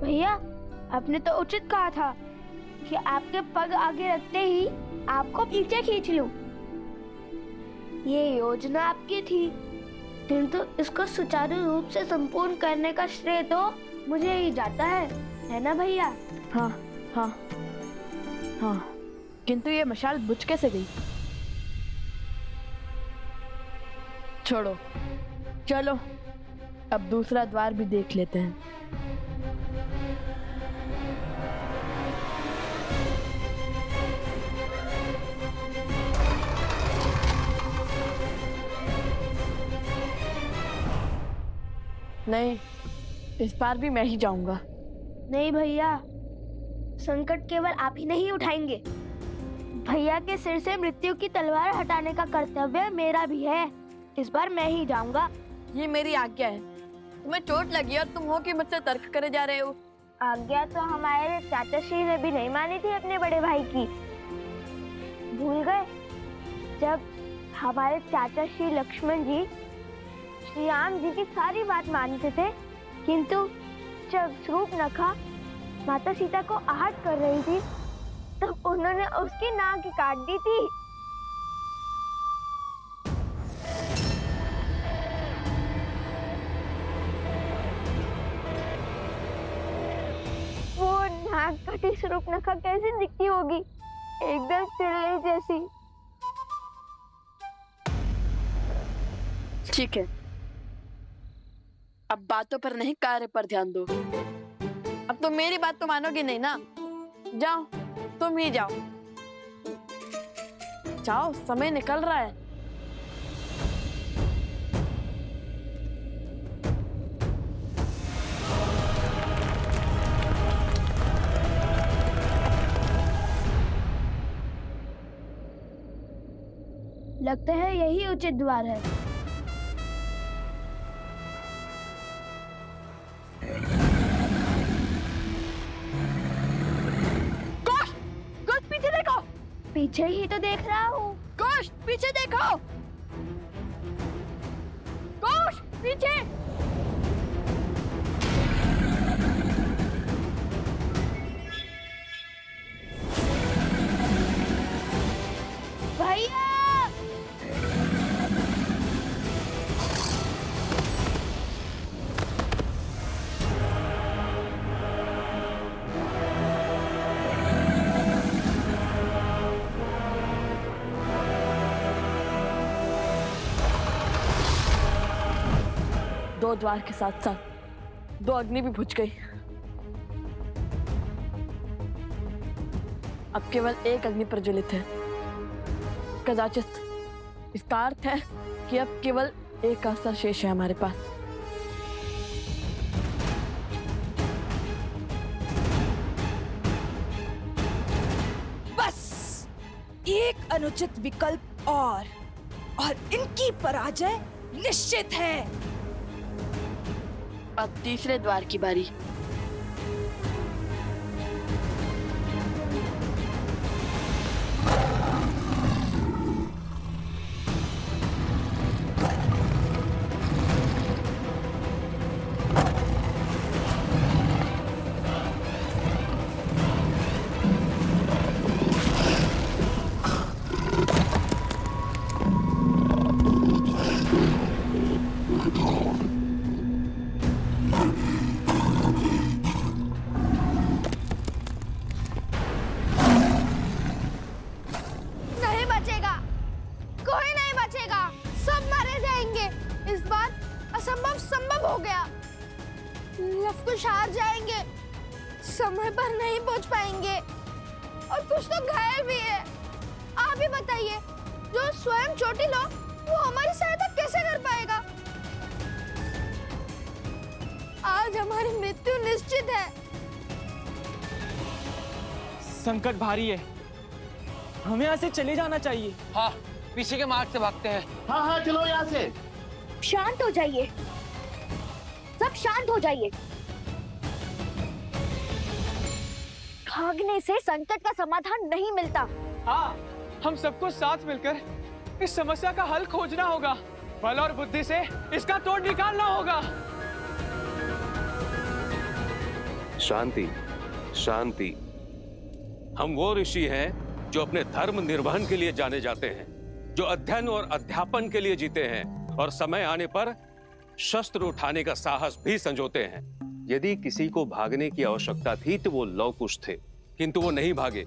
भैया, आपने तो उचित कहा था कि आपके पग आगे रखते ही आपको पीछे खींच लूं। ये योजना आपकी थी, किंतु इसको सुचारू रूप से संपूर्ण करने का श्रेय तो मुझे ही जाता है ना भैया? हाँ हाँ हाँ, किंतु ये मशाल बुझ कैसे गई? छोड़ो, चलो अब दूसरा द्वार भी देख लेते हैं। नहीं, इस बार भी मैं ही जाऊंगा। नहीं भैया, संकट केवल आप ही नहीं उठाएंगे। भैया के सिर से मृत्यु की तलवार हटाने का कर्तव्य मेरा भी है। इस बार मैं ही जाऊंगा। ये मेरी आज्ञा है। तुम्हें चोट लगी और तुम हो कि मुझसे तर्क करे जा रहे हो। आज्ञा तो हमारे चाचा श्री ने भी नहीं मानी थी अपने बड़े भाई की। भूल गए जब हमारे चाचा श्री लक्ष्मण जी श्री राम जी की सारी बात मानते थे, किंतु जब शूर्पणखा माता सीता को आहत कर रही थी तब उन्होंने उसकी नाक काट दी थी। वो नाक कटी शूर्पणखा कैसी दिखती होगी? एकदम चिड़ै जैसी। ठीक है, अब बातों पर नहीं कार्य पर ध्यान दो। अब तो मेरी बात तो मानोगे नहीं ना? जाओ, तुम ही जाओ। जाओ, समय निकल रहा है। लगता है यही उचित द्वार है। पीछे देखो। पीछे ही तो देख रहा हूँ। कोश, पीछे देखो। कोश, पीछे। भैया! दो द्वार के साथ साथ दो अग्नि भी बुझ गई। अब केवल एक अग्नि प्रज्वलित है। कदाचित इसका अर्थ है कि अब केवल एक आशा शेष है हमारे पास। बस एक अनुचित विकल्प और इनकी पराजय निश्चित है। अब तीसरे द्वार की बारी। हो गया। लवकुश हार जाएंगे, समय पर नहीं पहुंच पाएंगे और कुछ तो घायल भी है। आप ही बताइए, जो स्वयं चोटिल हो वो हमारी सहायता कैसे कर पाएगा? आज हमारी मृत्यु निश्चित है। संकट भारी है, हमें यहाँ से चले जाना चाहिए। हाँ, पीछे के मार्ग से भागते हैं। हाँ हाँ चलो यहाँ से। शांत हो जाइए, सब शांत हो जाइए। भागने से संकट का समाधान नहीं मिलता। हाँ, हम सबको साथ मिलकर इस समस्या का हल खोजना होगा। बल और बुद्धि से इसका तोड़ निकालना होगा। शांति, शांति। हम वो ऋषि हैं जो अपने धर्म निर्वहन के लिए जाने जाते हैं, जो अध्ययन और अध्यापन के लिए जीते हैं और समय आने पर शस्त्र उठाने का साहस भी संजोते हैं। यदि किसी को भागने की आवश्यकता थी तो वो लव कुश थे, किंतु वो नहीं भागे।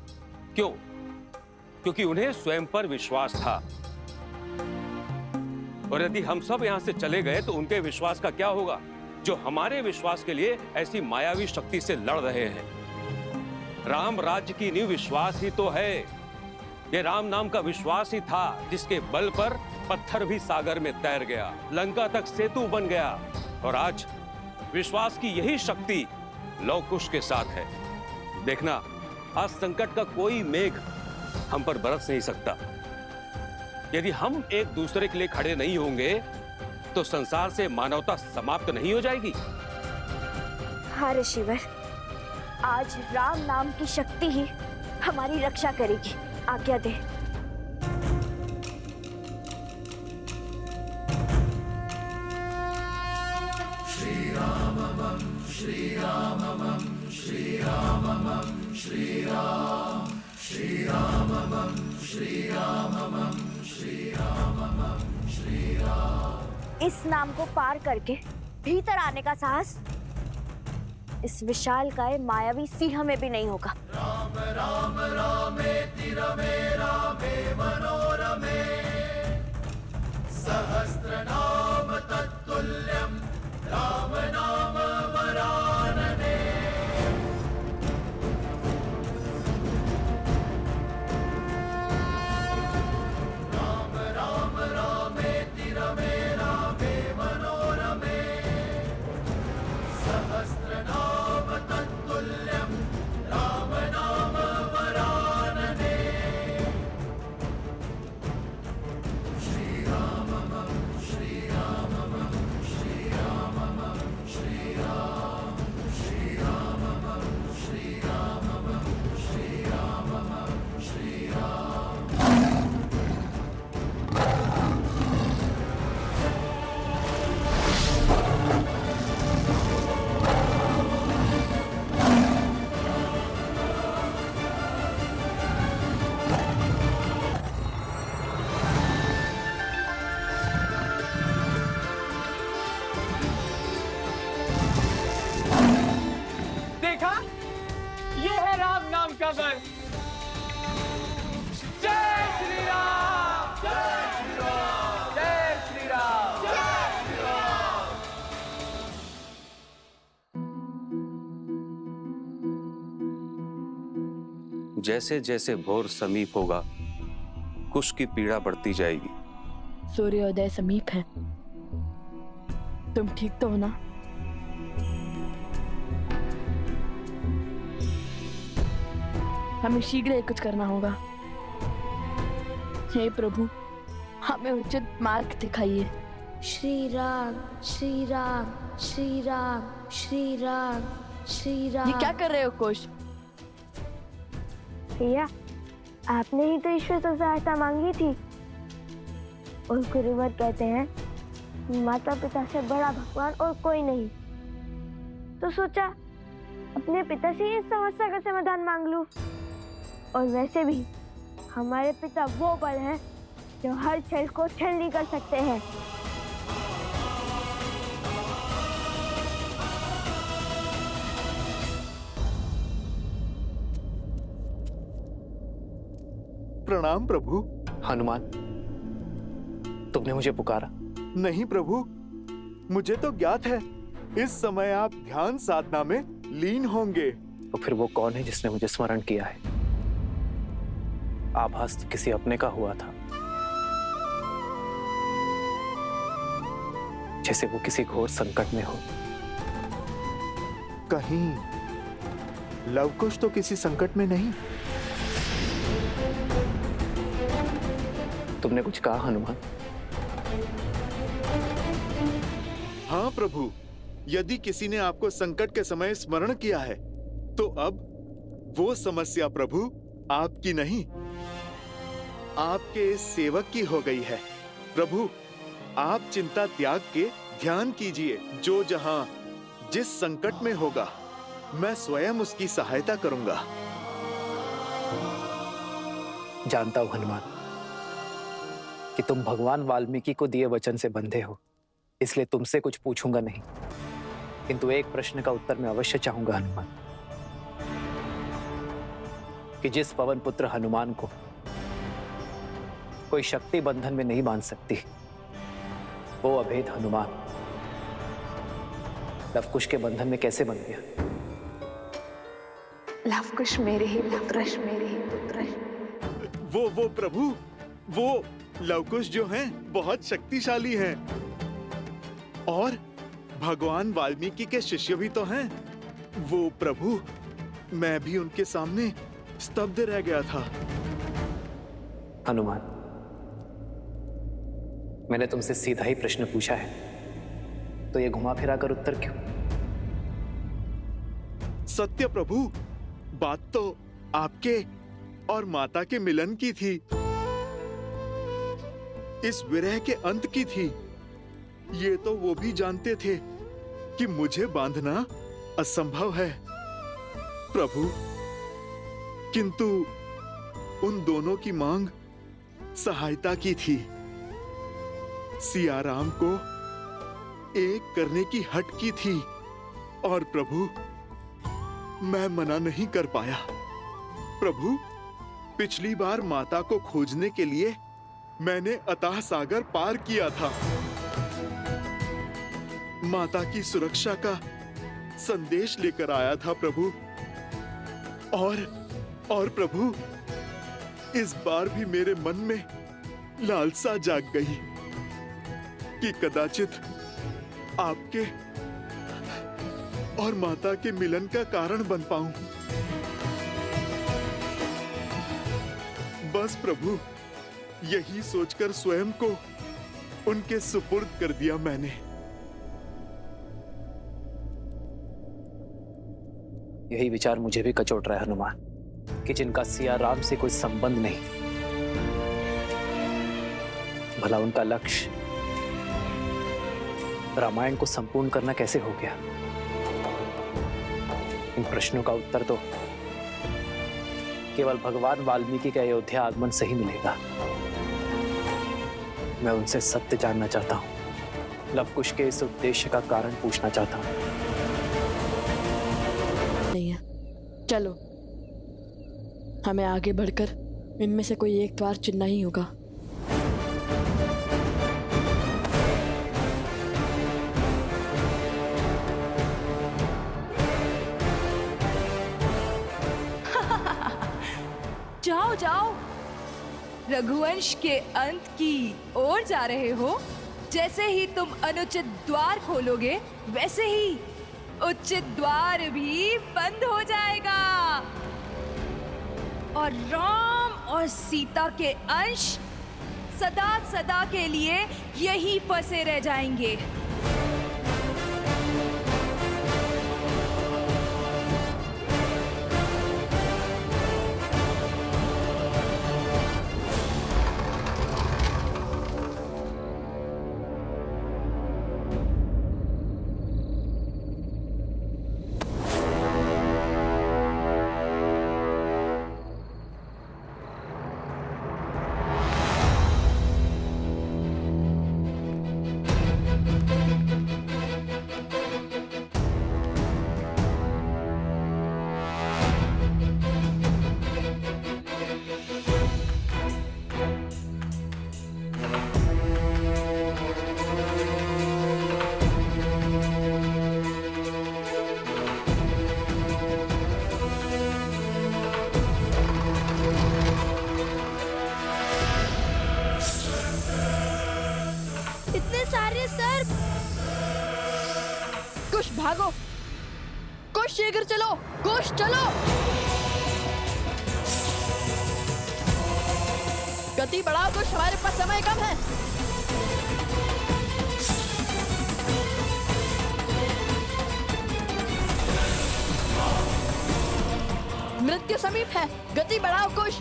क्यों? क्योंकि उन्हें स्वयं पर विश्वास था। और यदि हम सब यहां से चले गए तो उनके विश्वास का क्या होगा, जो हमारे विश्वास के लिए ऐसी मायावी शक्ति से लड़ रहे हैं। राम राज्य की नींव विश्वास ही तो है। ये राम नाम का विश्वास ही था जिसके बल पर पत्थर भी सागर में तैर गया, लंका तक सेतु बन गया। और आज विश्वास की यही शक्ति लव कुश के साथ है। देखना, आज संकट का कोई मेघ हम पर बरस नहीं सकता। यदि हम एक दूसरे के लिए खड़े नहीं होंगे तो संसार से मानवता समाप्त नहीं हो जाएगी। हाँ ऋषिवर, आज राम नाम की शक्ति ही हमारी रक्षा करेगी। आज्ञा दे। इस नाम को पार करके भीतर आने का साहस इस विशालकाय मायावी सिंह में भी नहीं होगा। राम राम रामेति रमे रामे मनोरमे सहस्रनाम तत्तुल्यं राम नाम वरानने। राम राम रामेति रमे रामे मनोरमे सहस्रनाम तत्तुल्यं राम नाम वरानने। श्री राममं श्री राममं श्री राममं श्री राम श्री राममं श्री राममं श्री राममं श्री राम। देखा, ये है राम नाम का बल। जय श्री राम, जय श्री राम, जय श्री राम, जय श्री राम। जैसे जैसे भोर समीप होगा, कुश की पीड़ा बढ़ती जाएगी। सूर्योदय समीप है। तुम ठीक तो हो ना? हमें शीघ्र ही कुछ करना होगा। हे प्रभु, हमें उचित मार्ग दिखाइए। श्री राम श्री राम श्री राम श्री राम श्री राम। ये क्या कर रहे हो कुश? भैया, आपने ही तो ईश्वर से सहायता मांगी थी। और गुरुवर कहते हैं माता पिता से बड़ा भगवान और कोई नहीं। तो सोचा अपने पिता से इस समस्या का समाधान मांग लूं। और वैसे भी हमारे पिता वो बल हैं जो हर छल को छलनी कर सकते हैं। प्रणाम प्रभु। हनुमान, तुमने मुझे पुकारा? नहीं प्रभु, मुझे तो ज्ञात है इस समय आप ध्यान साधना में लीन होंगे। तो फिर वो कौन है जिसने मुझे स्मरण किया है? आभास तो किसी अपने का हुआ था, जैसे वो किसी घोर संकट में हो। कहीं लवकुश तो किसी संकट में नहीं? तुमने कुछ कहा हनुमान? हाँ प्रभु, यदि किसी ने आपको संकट के समय स्मरण किया है तो अब वो समस्या प्रभु आपकी नहीं, आपके इस सेवक की हो गई है। प्रभु, आप चिंता त्याग के ध्यान कीजिए। जो जहां जिस संकट में होगा मैं स्वयं उसकी सहायता करूंगा। जानता हूं हनुमान कि तुम भगवान वाल्मीकि को दिए वचन से बंधे हो, इसलिए तुमसे कुछ पूछूंगा नहीं, किंतु एक प्रश्न का उत्तर मैं अवश्य चाहूंगा हनुमान, कि जिस पवन पुत्र हनुमान को कोई शक्ति बंधन में नहीं बांध सकती, वो अभेद हनुमान लवकुश के बंधन में कैसे बन गया? लवकुश मेरे ही पुत्र, मेरे ही पुत्र। वो प्रभु, वो लवकुश जो हैं बहुत शक्तिशाली हैं और भगवान वाल्मीकि के शिष्य भी तो हैं। वो प्रभु, मैं भी उनके सामने स्तब्ध रह गया था। हनुमान, मैंने तुमसे सीधा ही प्रश्न पूछा है, तो ये घुमा फिरा कर उत्तर क्यों? सत्य प्रभु, बात तो आपके और माता के मिलन की थी, इस विरह के अंत की थी। ये तो वो भी जानते थे कि मुझे बांधना असंभव है प्रभु, किंतु उन दोनों की मांग सहायता की थी। सिया राम को एक करने की हट की थी और प्रभु मैं मना नहीं कर पाया। प्रभु, पिछली बार माता को खोजने के लिए मैंने अथाह सागर पार किया था, माता की सुरक्षा का संदेश लेकर आया था प्रभु, और प्रभु इस बार भी मेरे मन में लालसा जाग गई कि कदाचित आपके और माता के मिलन का कारण बन पाऊं। बस प्रभु, यही सोचकर स्वयं को उनके सुपुर्द कर दिया मैंने। यही विचार मुझे भी कचोट रहा है हनुमान, कि जिनका सिया राम से कोई संबंध नहीं, भला उनका लक्ष्य रामायण को संपूर्ण करना कैसे हो गया? इन प्रश्नों का उत्तर तो केवल भगवान वाल्मीकि के अयोध्या आगमन से ही मिलेगा। मैं उनसे सत्य जानना चाहता हूं, लवकुश के इस उद्देश्य का कारण पूछना चाहता हूं। नहीं है, चलो हमें आगे बढ़कर इनमें से कोई एक द्वार चुनना ही होगा। जाओ जाओ, रघुवंश के अंत की ओर जा रहे हो। जैसे ही तुम अनुचित द्वार खोलोगे, वैसे ही उचित द्वार भी बंद हो जाएगा और राम और सीता के अंश सदा सदा के लिए यहीं फंसे रह जाएंगे। कुश भागो, कुश शीघ्र चलो, कुश चलो। गति बढ़ाओ कुश, हमारे पास समय कम है। मृत्यु समीप है, गति बढ़ाओ कुश।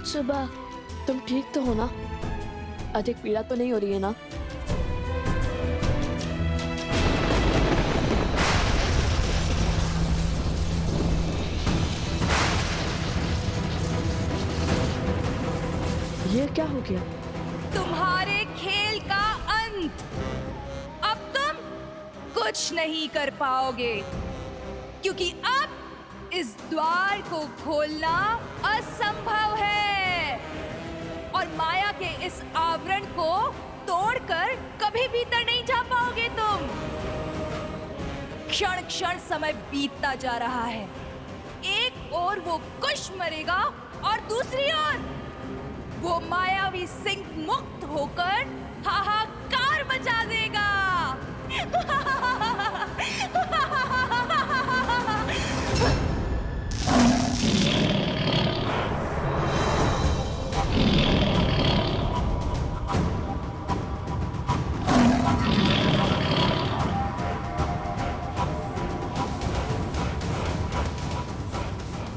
सुबह। तुम ठीक तो हो ना? अधिक पीड़ा तो नहीं हो रही है ना? ये क्या हो गया? तुम्हारे खेल का अंत। अब तुम कुछ नहीं कर पाओगे, क्योंकि अब इस द्वार को खोलना असंभव है और माया के इस आवरण को तोड़कर कभी भीतर नहीं जा पाओगे तुम। क्षण क्षण समय बीतता जा रहा है। एक ओर वो कुश मरेगा और दूसरी ओर वो मायावी सिंह मुक्त होकर हाहाकार मचा देगा।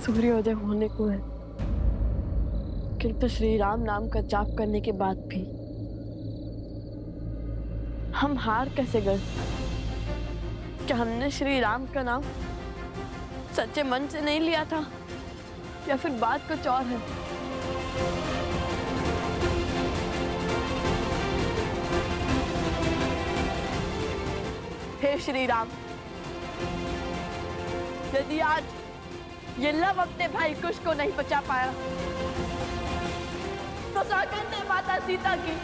सूर्योदय होने को है, किंतु श्री राम नाम का जाप करने के बाद भी हम हार कैसे गए? क्या हमने श्री राम का नाम सच्चे मन से नहीं लिया था, या फिर बात कुछ और है? हे श्री राम, यदि आज ये लव अपने भाई कुश को नहीं बचा पाया, तो साकंद ने माता सीता की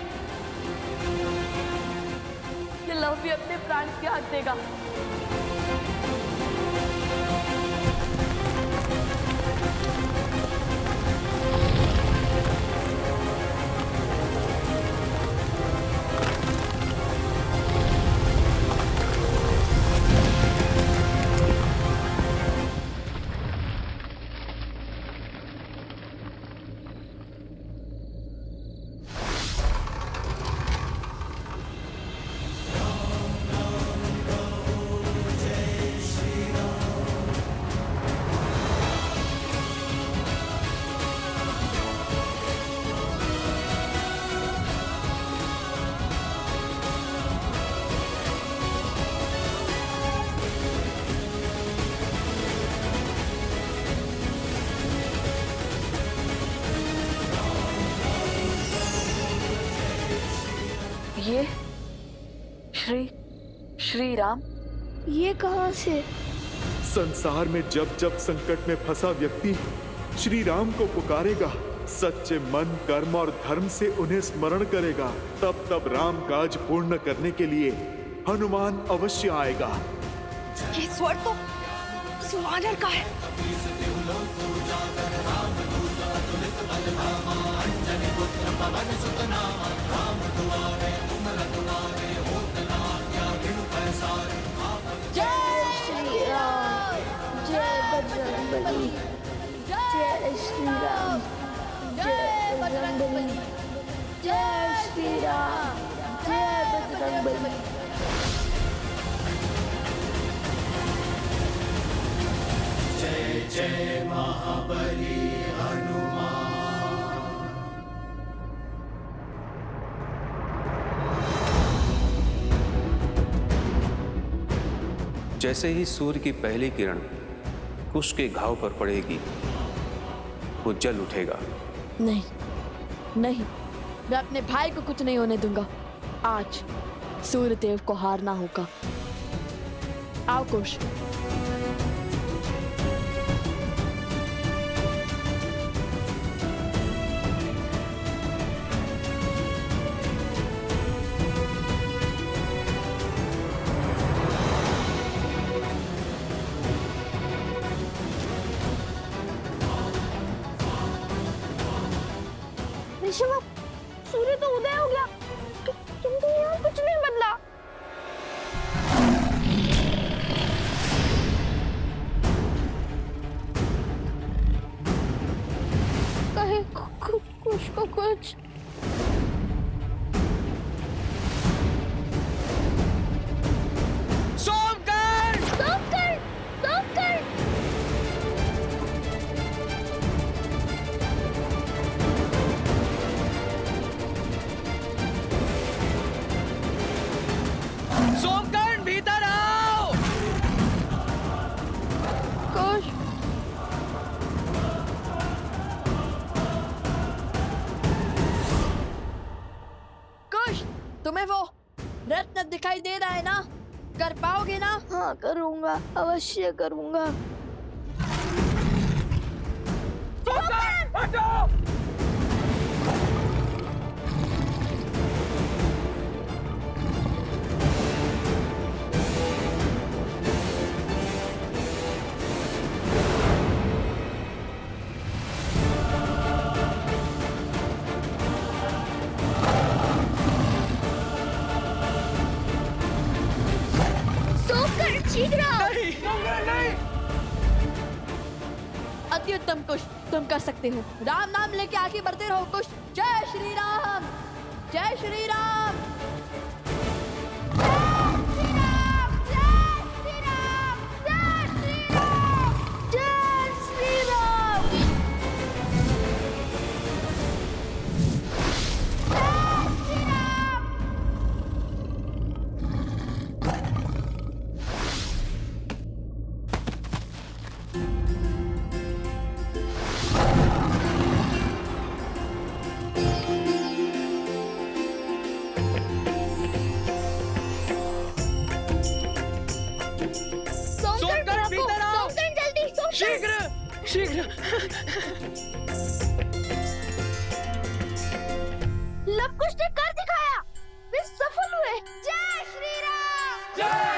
ये लव भी अपने प्राण त्याग देगा। ये श्री राम ये कहाँ से? संसार में जब जब संकट में फंसा व्यक्ति श्री राम को पुकारेगा, सच्चे मन, कर्म और धर्म से उन्हें स्मरण करेगा, तब तब राम काज पूर्ण करने के लिए हनुमान अवश्य आएगा। ये स्वर तो वानर का है। जय श्री राम, जय बजरंगबली, जय श्री राम, जय बजरंगबली, जय श्री राम, जय बजरंगबली। जय जय महाबली हनुमान। जैसे ही सूर्य की पहली किरण कुश के घाव पर पड़ेगी, वो जल उठेगा। नहीं नहीं, मैं अपने भाई को कुछ नहीं होने दूंगा। आज सूर्यदेव को हारना होगा। आओ कुश। ऋषभ, सूर्य तो उदय हो गया, किंतु यहाँ कुछ नहीं बदला। कहीं कुछ को कुछ सोमकर! Sombre, sombre. तुम्हें वो रत्न दिखाई दे रहा है ना? कर पाओगे ना? हाँ करूँगा, अवश्य करूँगा। हटो! अति उत्तम कुश, तुम कर सकते हो। राम नाम लेके आगे बढ़ते रहो कुश। जय श्री राम, जय श्री राम। शीघ्र। लव कुश ने कर दिखाया, वे सफल हुए। जय श्री राम। जय